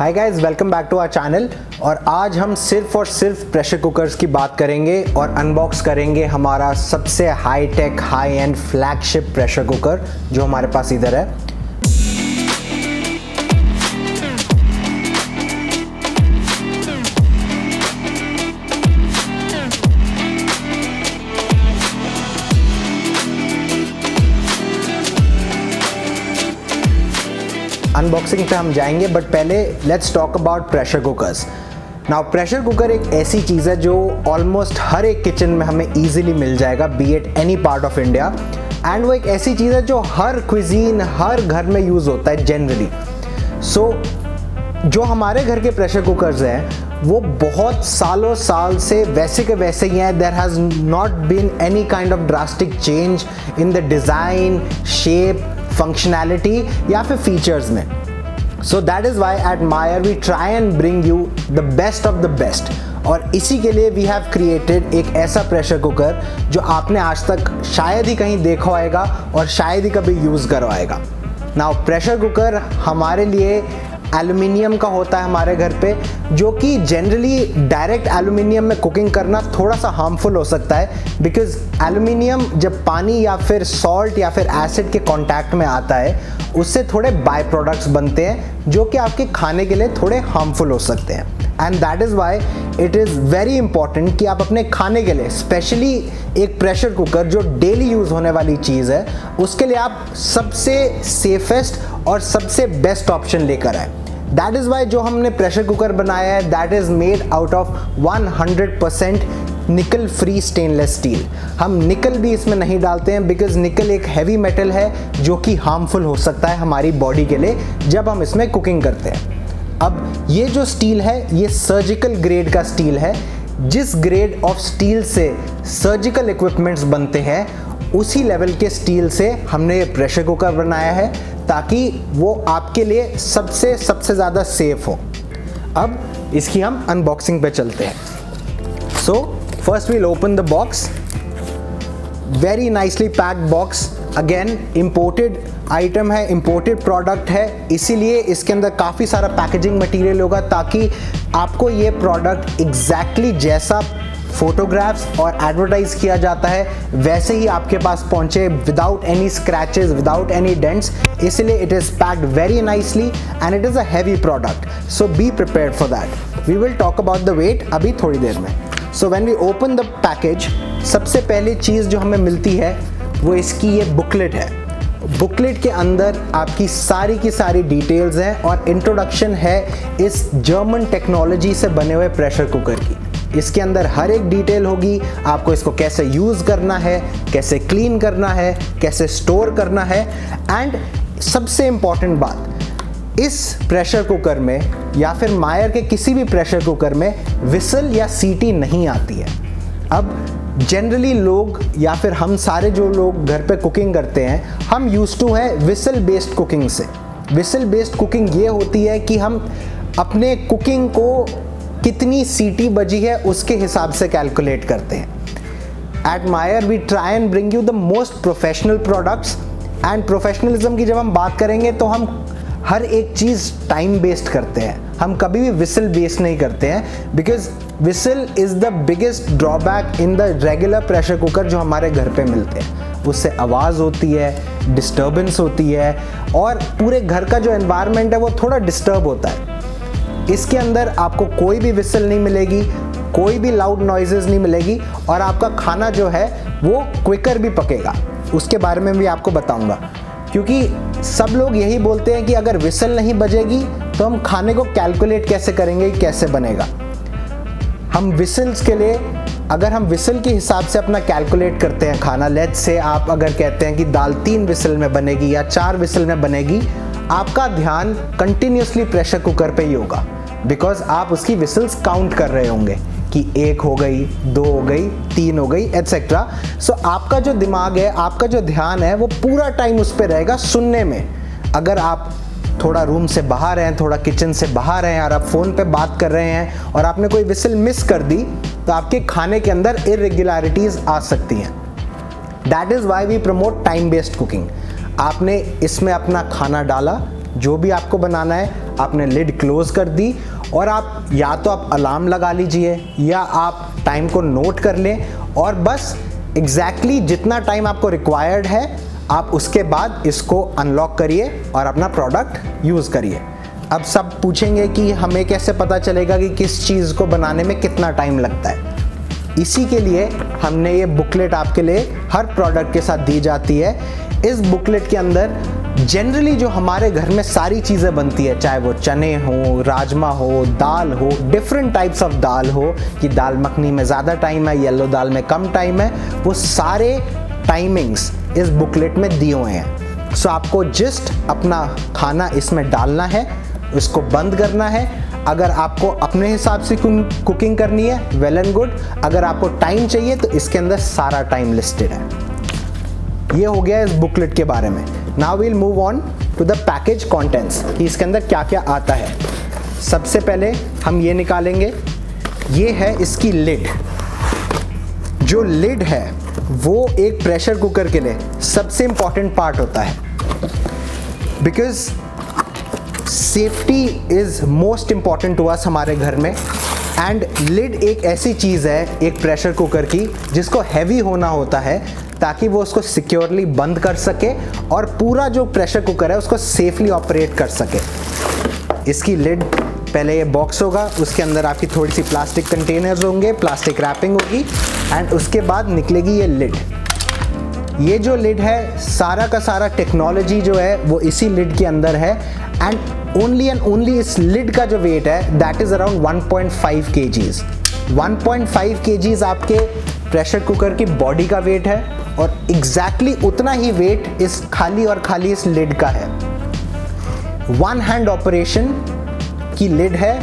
Hi guys, welcome back to our channel. और आज हम सिर्फ और सिर्फ प्रेशर कुकर्स की बात करेंगे और अनबॉक्स करेंगे हमारा सबसे high tech high and flagship pressure cooker जो हमारे पास इधर है। अनबॉक्सिंग पे हम जाएंगे, बट पहले let's talk about pressure cookers. Now pressure cooker एक ऐसी चीज़ है जो ऑलमोस्ट हर एक किचन में हमें इजीली मिल जाएगा, be at any part of India. And वो एक ऐसी चीज़ है जो हर क्विजीन हर घर में यूज़ होता है जनरली। सो जो हमारे घर के प्रेशर कुकर्स हैं वो बहुत सालों साल से वैसे के वैसे ही हैं। There has not been any kind of drastic change in the design, shape, functionality या फिर फीचर्स में। So that is why at Mayar we try and bring you the best of the best. और इसी के लिए we have created एक ऐसा pressure cooker जो आपने आज तक शायद ही कहीं देखा होएगा और शायद ही कभी यूज़ करवाएगा। नाउ प्रेशर कुकर हमारे लिए एल्युमिनियम का होता है हमारे घर पे, जो कि जनरली डायरेक्ट एल्युमिनियम में कुकिंग करना थोड़ा सा हार्मफुल हो सकता है, बिकॉज एल्युमिनियम जब पानी या फिर सॉल्ट या फिर एसिड के कांटेक्ट में आता है उससे थोड़े बाय प्रोडक्ट्स बनते हैं जो कि आपके खाने के लिए थोड़े हार्मफुल हो सकते हैं। And that is why it is very important कि आप अपने खाने के लिए स्पेशली एक प्रेशर कुकर जो डेली यूज़ होने वाली चीज़ है उसके लिए आप सबसे सेफेस्ट और सबसे बेस्ट ऑप्शन लेकर आए। दैट इज़ वाई जो हमने प्रेशर कुकर बनाया है that is made out of 100% निकल फ्री स्टेनलेस स्टील। हम निकल भी इसमें नहीं डालते हैं बिकॉज निकल एक हैवी मेटल है जो कि हार्मफुल हो सकता है हमारी बॉडी के लिए जब हम इसमें कुकिंग करते हैं। अब ये जो स्टील है ये सर्जिकल ग्रेड का स्टील है। जिस ग्रेड ऑफ स्टील से सर्जिकल इक्विपमेंट्स बनते हैं उसी लेवल के स्टील से हमने ये प्रेशर कुकर बनाया है ताकि वो आपके लिए सबसे ज़्यादा सेफ हो। अब इसकी हम अनबॉक्सिंग पे चलते हैं। So first we'll open the box. Very nicely packed box. Again imported item है, इम्पोर्टेड प्रोडक्ट है, इसीलिए इसके अंदर काफ़ी सारा पैकेजिंग मटेरियल होगा ताकि आपको ये प्रोडक्ट एग्जैक्टली जैसा फोटोग्राफ्स और एडवर्टाइज किया जाता है वैसे ही आपके पास पहुंचे, without any scratches, without any dents. इसलिए it is packed very nicely and it is a heavy product, so be prepared for that. We will talk about the weight अभी थोड़ी देर में। So when we open the package, सबसे पहली चीज़ जो हमें मिलती है वो इसकी ये बुकलेट है। बुकलेट के अंदर आपकी सारी की सारी डिटेल्स हैं और इंट्रोडक्शन है इस जर्मन टेक्नोलॉजी से बने हुए प्रेशर कुकर की। इसके अंदर हर एक डिटेल होगी, आपको इसको कैसे यूज़ करना है, कैसे क्लीन करना है, कैसे स्टोर करना है। एंड सबसे इम्पॉर्टेंट बात, इस प्रेशर कुकर में या फिर मायर के किसी भी प्रेशर कुकर में विसल या सीटी नहीं आती है। अब जनरली लोग या फिर हम सारे जो लोग घर पे कुकिंग करते हैं हम यूज्ड टू है विसल बेस्ड कुकिंग से। विसल बेस्ड कुकिंग ये होती है कि हम अपने कुकिंग को कितनी सीटी बजी है उसके हिसाब से कैलकुलेट करते हैं। At Mayar we try and bring you the most professional products. And professionalism की जब हम बात करेंगे तो हम हर एक चीज़ टाइम बेस्ड करते हैं, हम कभी भी विसल बेस्ड नहीं करते हैं, because whistle is the biggest drawback in the regular pressure cooker जो हमारे घर पे मिलते हैं। उससे आवाज़ होती है, डिस्टर्बेंस होती है और पूरे घर का जो एनवायरनमेंट है वो थोड़ा डिस्टर्ब होता है। इसके अंदर आपको कोई भी विसल नहीं मिलेगी, कोई भी लाउड नॉइजेस नहीं मिलेगी और आपका खाना जो है वो क्विकर भी पकेगा। उसके बारे में भी आपको बताऊंगा, क्योंकि सब लोग यही बोलते हैं कि अगर विसल नहीं बजेगी तो हम खाने को कैलकुलेट कैसे करेंगे, कैसे बनेगा। हम विसल्स के लिए अगर हम विसल के हिसाब से अपना कैलकुलेट करते हैं खाना, लेट्स से आप अगर कहते हैं कि दाल 3 विसल में बनेगी या 4 विसल में बनेगी, आपका ध्यान कंटिन्यूसली प्रेशर कुकर पे ही होगा, बिकॉज आप उसकी विसल्स काउंट कर रहे होंगे कि 1 हो गई, 2 हो गई, 3 हो गई, एटसेट्रा। सो आपका जो दिमाग है, आपका जो ध्यान है वो पूरा टाइम उस पर रहेगा सुनने में। अगर आप थोड़ा रूम से बाहर हैं, थोड़ा किचन से बाहर हैं और आप फ़ोन पे बात कर रहे हैं और आपने कोई विसल मिस कर दी तो आपके खाने के अंदर इरेगुलरिटीज़ आ सकती हैं। That is why we promote time based cooking. आपने इसमें अपना खाना डाला, जो भी आपको बनाना है, आपने लिड क्लोज कर दी और आप या तो आप अलार्म लगा लीजिए या आप टाइम को नोट कर लें और बस एग्जैक्टली जितना टाइम आपको रिक्वायर्ड है आप उसके बाद इसको अनलॉक करिए और अपना प्रोडक्ट यूज़ करिए। अब सब पूछेंगे कि हमें कैसे पता चलेगा कि किस चीज़ को बनाने में कितना टाइम लगता है। इसी के लिए हमने ये बुकलेट आपके लिए हर प्रोडक्ट के साथ दी जाती है। इस बुकलेट के अंदर जनरली जो हमारे घर में सारी चीज़ें बनती है, चाहे वो चने हो, राजमा हो, दाल हो, डिफरेंट टाइप्स ऑफ दाल हो, कि दाल मखनी में ज़्यादा टाइम है, येलो दाल में कम टाइम है, वो सारे टाइमिंग्स इस बुकलेट में दिए हुए हैं। सो आपको जस्ट अपना खाना इसमें डालना है, उसको बंद करना है। अगर आपको अपने हिसाब से कुकिंग करनी है, वेल एंड गुड। अगर आपको टाइम चाहिए तो इसके अंदर सारा टाइम लिस्टेड है। ये हो गया इस बुकलेट के बारे में। Now we'll move on to the package contents कि इसके अंदर क्या क्या आता है। सबसे पहले हम ये निकालेंगे, ये है इसकी लिड। जो लिड है वो एक प्रेशर कुकर के लिए सबसे इंपॉर्टेंट पार्ट होता है, because safety is most important to us हमारे घर में। एंड लिड एक ऐसी चीज़ है एक प्रेशर कुकर की जिसको हैवी होना होता है ताकि वो उसको सिक्योरली बंद कर सके और पूरा जो प्रेशर कुकर है उसको सेफली ऑपरेट कर सके। इसकी लिड, पहले ये बॉक्स होगा, उसके अंदर आपकी थोड़ी सी प्लास्टिक कंटेनर्स होंगे, प्लास्टिक रैपिंग होगी एंड उसके बाद निकलेगी ये लिड। ये जो लिड है सारा का सारा टेक्नोलॉजी जो है वो इसी लिड के अंदर है। एंड ओनली इस लिड का जो वेट है that is around 1.5 kgs। 1.5 kgs आपके प्रेशर कुकर की बॉडी का वेट है और एग्जैक्टली उतना ही वेट इस खाली इस लिड का है। वन हैंड ऑपरेशन की लिड है,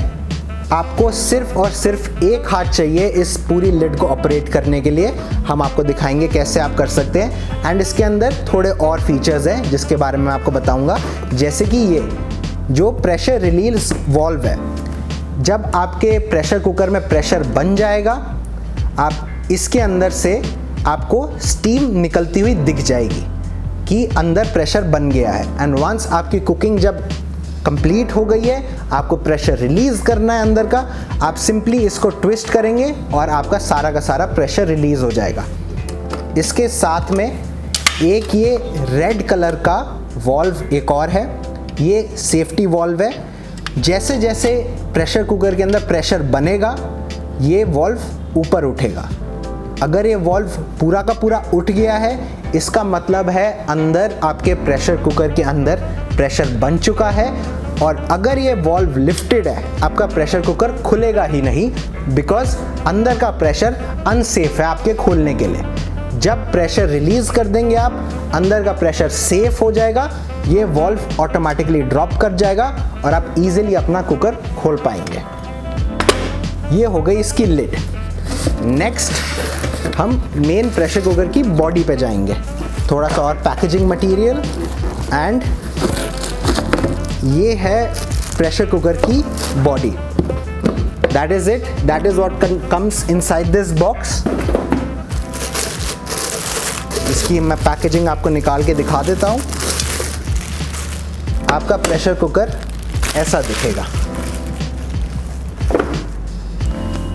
आपको सिर्फ और सिर्फ एक हाथ चाहिए इस पूरी लिड को ऑपरेट करने के लिए। हम आपको दिखाएंगे कैसे आप कर सकते हैं। एंड इसके अंदर थोड़े और फीचर्स हैं जिसके बारे में मैं आपको बताऊंगा, जैसे कि ये जो प्रेशर रिलीज वॉल्व है, जब आपके प्रेशर कुकर में प्रेशर बन जाएगा आप इसके अंदर से आपको स्टीम निकलती हुई दिख जाएगी कि अंदर प्रेशर बन गया है। एंड वंस आपकी कुकिंग जब कंप्लीट हो गई है, आपको प्रेशर रिलीज करना है अंदर का, आप सिंपली इसको ट्विस्ट करेंगे और आपका सारा का सारा प्रेशर रिलीज हो जाएगा। इसके साथ में एक ये रेड कलर का वॉल्व एक और है, ये सेफ्टी वॉल्व है। जैसे जैसे प्रेशर कुकर के अंदर प्रेशर बनेगा ये वॉल्व ऊपर उठेगा। अगर ये वॉल्व पूरा का पूरा उठ गया है इसका मतलब है अंदर आपके प्रेशर कुकर के अंदर प्रेशर बन चुका है। और अगर ये वॉल्व लिफ्टेड है आपका प्रेशर कुकर खुलेगा ही नहीं, बिकॉज अंदर का प्रेशर अनसेफ है आपके खोलने के लिए। जब प्रेशर रिलीज कर देंगे आप, अंदर का प्रेशर सेफ हो जाएगा, ये वॉल्व ऑटोमेटिकली ड्रॉप कर जाएगा और आप इजीली अपना कुकर खोल पाएंगे। ये हो गई इसकी लिड। नेक्स्ट हम मेन प्रेशर कुकर की बॉडी पे जाएंगे। थोड़ा सा और पैकेजिंग मटेरियल एंड ये है प्रेशर कुकर की body. That is it, that is what comes inside this box. इसकी मैं पैकेजिंग आपको निकाल के दिखा देता हूँ। आपका प्रेशर कुकर ऐसा दिखेगा।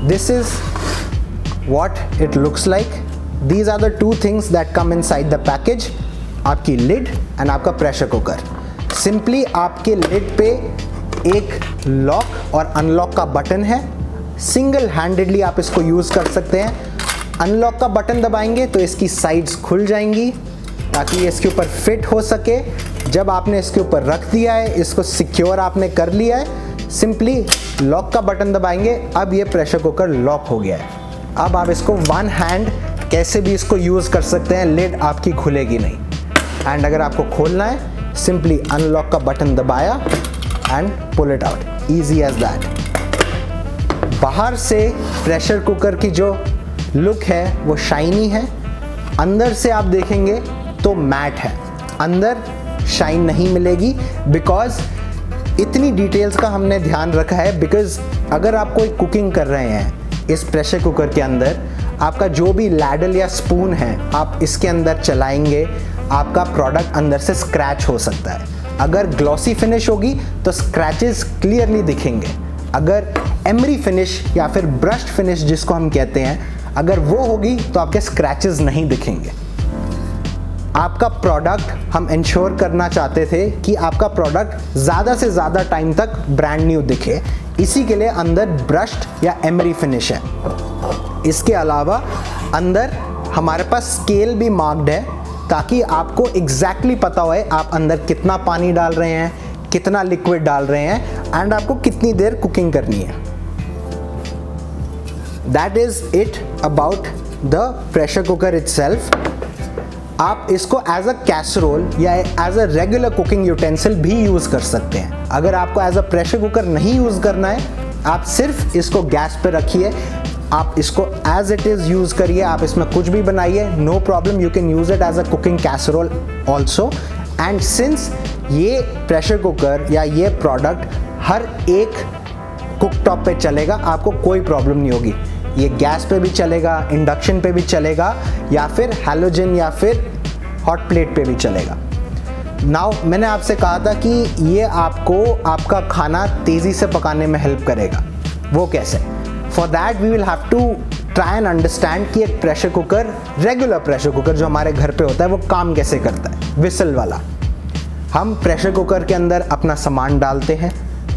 This is what it looks like. These are the two things that come inside the package. आपकी lid and आपका pressure cooker. Simply आपके lid पे एक लॉक और अनलॉक का बटन है। सिंगल हैंडेडली आप इसको यूज़ कर सकते हैं। अनलॉक का बटन दबाएंगे तो इसकी साइड्स खुल जाएंगी ताकि ये इसके ऊपर फिट हो सके। जब आपने इसके ऊपर रख दिया है, इसको सिक्योर आपने कर लिया है, सिंपली लॉक का बटन दबाएंगे, अब ये प्रेशर कुकर लॉक हो गया है। अब आप इसको वन हैंड कैसे भी इसको यूज़ कर सकते हैं, लिड आपकी खुलेगी नहीं। एंड अगर आपको खोलना है, सिंपली अनलॉक का बटन दबाया and pull it out, easy as that. बाहर से प्रेशर कुकर की जो लुक है वो शाइनी है, अंदर से आप देखेंगे तो मैट है, अंदर शाइन नहीं मिलेगी। बिकॉज इतनी डिटेल्स का हमने ध्यान रखा है, बिकॉज अगर आप कोई कुकिंग कर रहे हैं इस प्रेशर कुकर के अंदर, आपका जो भी लैडल या स्पून है आप इसके अंदर चलाएंगे, आपका प्रोडक्ट अंदर से स्क्रैच हो सकता है। अगर ग्लॉसी फिनिश होगी तो स्क्रैचेस क्लियरली दिखेंगे, अगर एमरी फिनिश या फिर ब्रश्ड फिनिश जिसको हम कहते हैं, अगर वो होगी तो आपके स्क्रैचेस नहीं दिखेंगे। आपका प्रोडक्ट हम इंश्योर करना चाहते थे कि आपका प्रोडक्ट ज़्यादा से ज़्यादा टाइम तक ब्रांड न्यू दिखे, इसी के लिए अंदर ब्रश्ड या एमरी फिनिश है। इसके अलावा अंदर हमारे पास स्केल भी मार्क्ड है ताकि आपको एग्जैक्टली पता होए आप अंदर कितना पानी डाल रहे हैं, कितना लिक्विड डाल रहे हैं एंड आपको कितनी देर कुकिंग करनी है। That is it about the pressure cooker itself. आप इसको एज अ कैसरोल या as a regular cooking utensil भी यूज़ कर सकते हैं। अगर आपको एज अ प्रेशर कुकर नहीं यूज़ करना है, आप सिर्फ इसको गैस पे रखिए, आप इसको एज इट इज़ यूज़ करिए, आप इसमें कुछ भी बनाइए, no problem, you can use it as a cooking casserole also. And since ये प्रेशर कुकर या ये प्रोडक्ट हर एक कुकटॉप पे चलेगा, आपको कोई प्रॉब्लम नहीं होगी। ये गैस पे भी चलेगा, इंडक्शन पे भी चलेगा, या फिर हैलोजन या फिर हॉट प्लेट पे भी चलेगा। नाउ मैंने आपसे कहा था कि ये आपको आपका खाना तेज़ी से पकाने में हेल्प करेगा। वो कैसे? For that we will have to try and understand कि एक pressure cooker, regular pressure cooker जो हमारे घर पे होता है, वो काम कैसे करता है। विसल वाला, हम प्रेशर कुकर के अंदर अपना सामान डालते हैं,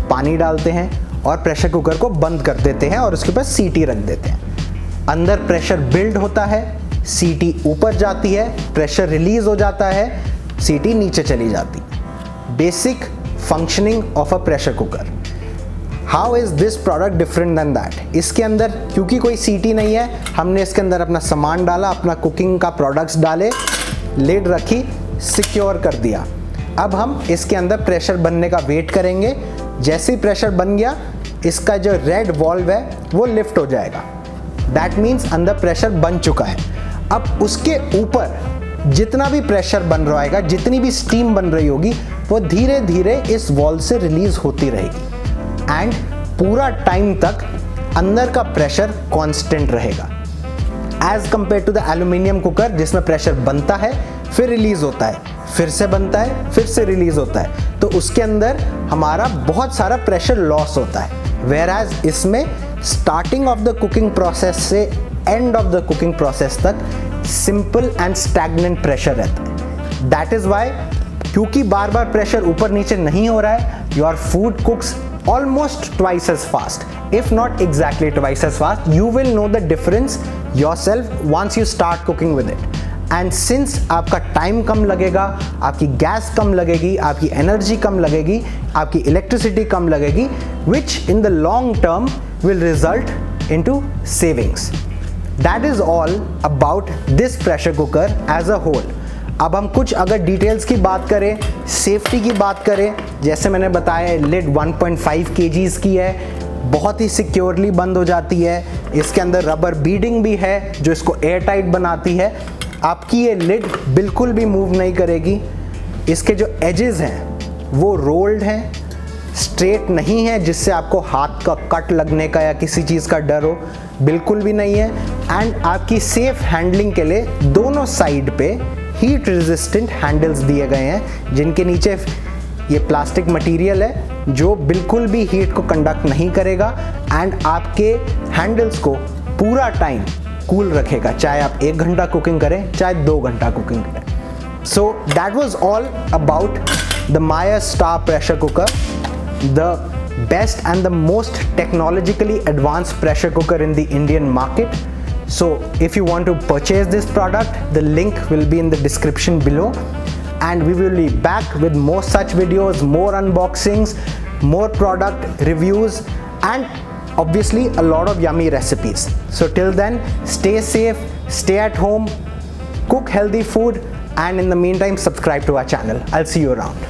पानी डालते हैं और प्रेशर कुकर को बंद कर देते हैं और उसके ऊपर सीटी रख देते हैं। अंदर प्रेशर बिल्ड होता है, सीटी ऊपर जाती है, प्रेशर रिलीज हो जाता है, सीटी नीचे चली जाती है। Basic functioning of a pressure cooker. How is this product different than that? इसके अंदर क्योंकि कोई सीटी नहीं है, हमने इसके अंदर अपना सामान डाला, अपना कुकिंग का प्रोडक्ट्स डाले, लिड रखी, सिक्योर कर दिया। अब हम इसके अंदर प्रेशर बनने का वेट करेंगे। जैसे ही प्रेशर बन गया, इसका जो रेड वॉल्व है वो लिफ्ट हो जाएगा। दैट मीन्स अंदर प्रेशर बन चुका है। अब उसके ऊपर जितना भी प्रेशर बन रहा होगा, जितनी भी स्टीम बन रही होगी, वो धीरे धीरे इस वॉल्व से रिलीज होती रहेगी एंड पूरा टाइम तक अंदर का प्रेशर कांस्टेंट रहेगा, as compare to the aluminium cooker जिसमें प्रेशर बनता है, फिर रिलीज होता है, फिर से बनता है, फिर से रिलीज होता है। तो उसके अंदर हमारा बहुत सारा प्रेशर लॉस होता है। वेयर एज इसमें starting of the cooking process से end of the cooking process तक सिंपल एंड स्टैग्नेंट प्रेशर रहता है। दैट इज वाई, क्योंकि बार बार प्रेशर ऊपर नीचे नहीं हो रहा है, your food कुक्स almost twice as fast, if not exactly twice as fast. You will know the difference yourself once you start cooking with it. And since आपका टाइम कम लगेगा, आपकी गैस कम लगेगी, आपकी एनर्जी कम लगेगी, आपकी इलेक्ट्रिसिटी कम लगेगी, which in the long term will result into savings. That is all about this pressure cooker as a whole. अब हम कुछ अगर डिटेल्स की बात करें, सेफ्टी की बात करें, जैसे मैंने बताया लिड 1.5 kgs की है, बहुत ही सिक्योरली बंद हो जाती है। इसके अंदर रबर बीडिंग भी है जो इसको एयर टाइट बनाती है। आपकी ये लिड बिल्कुल भी मूव नहीं करेगी। इसके जो एजेस हैं वो रोल्ड हैं, स्ट्रेट नहीं है जिससे आपको हाथ का कट लगने का या किसी चीज़ का डर हो, बिल्कुल भी नहीं है। एंड आपकी सेफ हैंडलिंग के लिए दोनों साइड पे हीट रेजिस्टेंट हैंडल्स दिए गए हैं, जिनके नीचे ये प्लास्टिक मटेरियल है जो बिल्कुल भी हीट को कंडक्ट नहीं करेगा एंड आपके हैंडल्स को पूरा टाइम कूल रखेगा, चाहे आप 1 घंटा कुकिंग करें चाहे 2 घंटा कुकिंग करें। So that was all about the Mayer Star pressure cooker, the best and the most technologically advanced pressure cooker in the Indian market. So if you want to purchase this product, the link will be in the description below, and we will be back with more such videos, more unboxings, more product reviews, and obviously a lot of yummy recipes. So till then, stay safe, stay at home, cook healthy food, and in the meantime subscribe to our channel. I'll see you around.